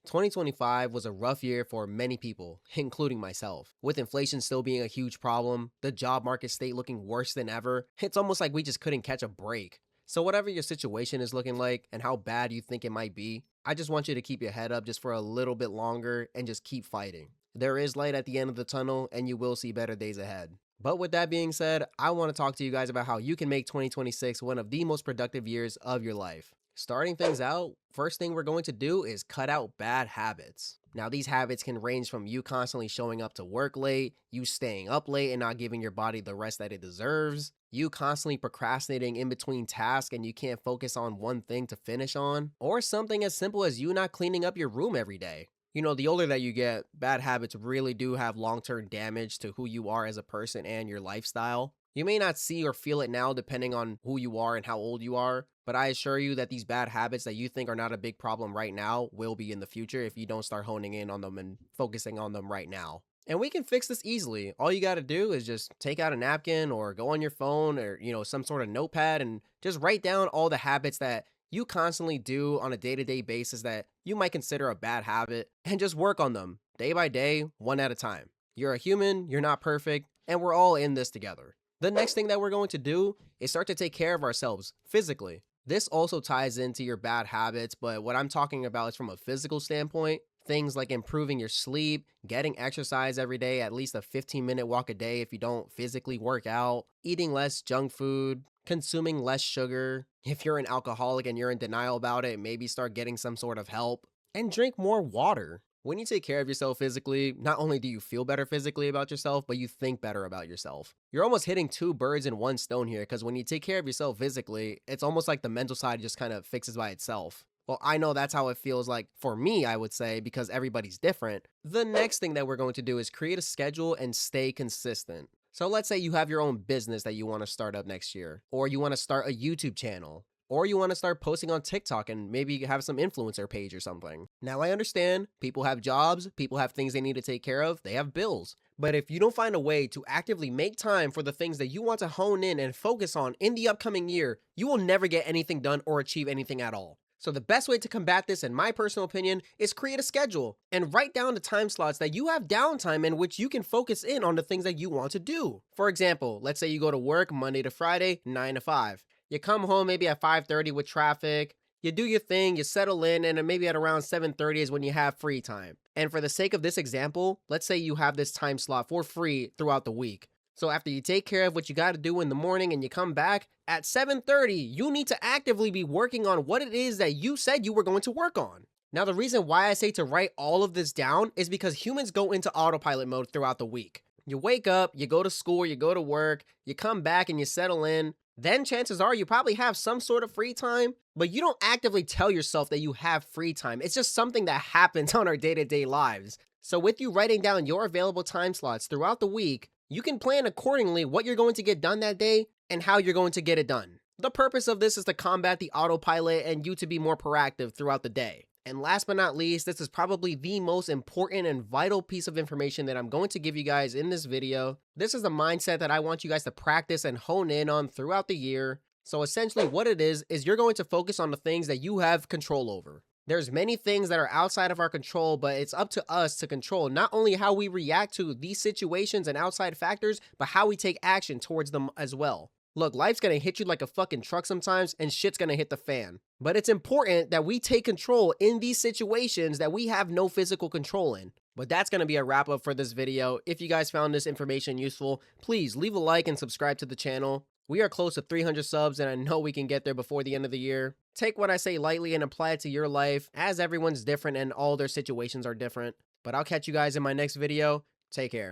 2025 was a rough year for many people, including myself. With inflation still being a huge problem, the job market state looking worse than ever, it's almost like we just couldn't catch a break. So, whatever your situation is looking like and how bad you think it might be, I just want you to keep your head up just for a little bit longer and just keep fighting. There is light at the end of the tunnel, and you will see better days ahead. But with that being said, I want to talk to you guys about how you can make 2026 one of the most productive years of your life. Starting things out, first thing we're going to do is cut out bad habits. Now, these habits can range from you constantly showing up to work late, you staying up late and not giving your body the rest that it deserves, you constantly procrastinating in between tasks and you can't focus on one thing to finish on, or something as simple as you not cleaning up your room every day. The older that you get, bad habits really do have long term damage to who you are as a person and your lifestyle. You may not see or feel it now depending on who you are and how old you are, but I assure you that these bad habits that you think are not a big problem right now will be in the future if you don't start honing in on them and focusing on them right now. And we can fix this easily. All you got to do is just take out a napkin or go on your phone or, some sort of notepad and just write down all the habits that you constantly do on a day-to-day basis that you might consider a bad habit and just work on them day by day, one at a time. You're a human, you're not perfect, and we're all in this together. The next thing that we're going to do is start to take care of ourselves physically. This also ties into your bad habits, but what I'm talking about is from a physical standpoint. Things like improving your sleep, getting exercise every day, at least a 15-minute walk a day if you don't physically work out, eating less junk food, consuming less sugar. If you're an alcoholic and you're in denial about it, maybe start getting some sort of help, and drink more water. When you take care of yourself physically, not only do you feel better physically about yourself, but you think better about yourself. You're almost hitting two birds in one stone here because when you take care of yourself physically, it's almost like the mental side just kind of fixes by itself. Well, I know that's how it feels like for me, I would say, because everybody's different. The next thing that we're going to do is create a schedule and stay consistent. So let's say you have your own business that you want to start up next year, or you want to start a YouTube channel, or you want to start posting on TikTok and maybe have some influencer page or something. Now, I understand people have jobs, people have things they need to take care of, they have bills. But if you don't find a way to actively make time for the things that you want to hone in and focus on in the upcoming year, you will never get anything done or achieve anything at all. So the best way to combat this, in my personal opinion, is create a schedule and write down the time slots that you have downtime in which you can focus in on the things that you want to do. For example, let's say you go to work Monday to Friday, 9 to 5. You come home maybe at 5:30 with traffic, you do your thing, you settle in, and then maybe at around 7:30 is when you have free time. And for the sake of this example, let's say you have this time slot for free throughout the week. So after you take care of what you got to do in the morning and you come back, at 7:30, you need to actively be working on what it is that you said you were going to work on. Now, the reason why I say to write all of this down is because humans go into autopilot mode throughout the week. You wake up, you go to school, you go to work, you come back and you settle in. Then chances are you probably have some sort of free time, but you don't actively tell yourself that you have free time. It's just something that happens on our day-to-day lives. So with you writing down your available time slots throughout the week, you can plan accordingly what you're going to get done that day and how you're going to get it done. The purpose of this is to combat the autopilot and you to be more proactive throughout the day. And last but not least, this is probably the most important and vital piece of information that I'm going to give you guys in this video. This is the mindset that I want you guys to practice and hone in on throughout the year. So essentially what it is you're going to focus on the things that you have control over. There's many things that are outside of our control, but it's up to us to control not only how we react to these situations and outside factors, but how we take action towards them as well. Look, life's gonna hit you like a fucking truck sometimes, and shit's gonna hit the fan. But it's important that we take control in these situations that we have no physical control in. But that's gonna be a wrap up for this video. If you guys found this information useful, please leave a like and subscribe to the channel. We are close to 300 subs, and I know we can get there before the end of the year. Take what I say lightly and apply it to your life, as everyone's different and all their situations are different. But I'll catch you guys in my next video. Take care.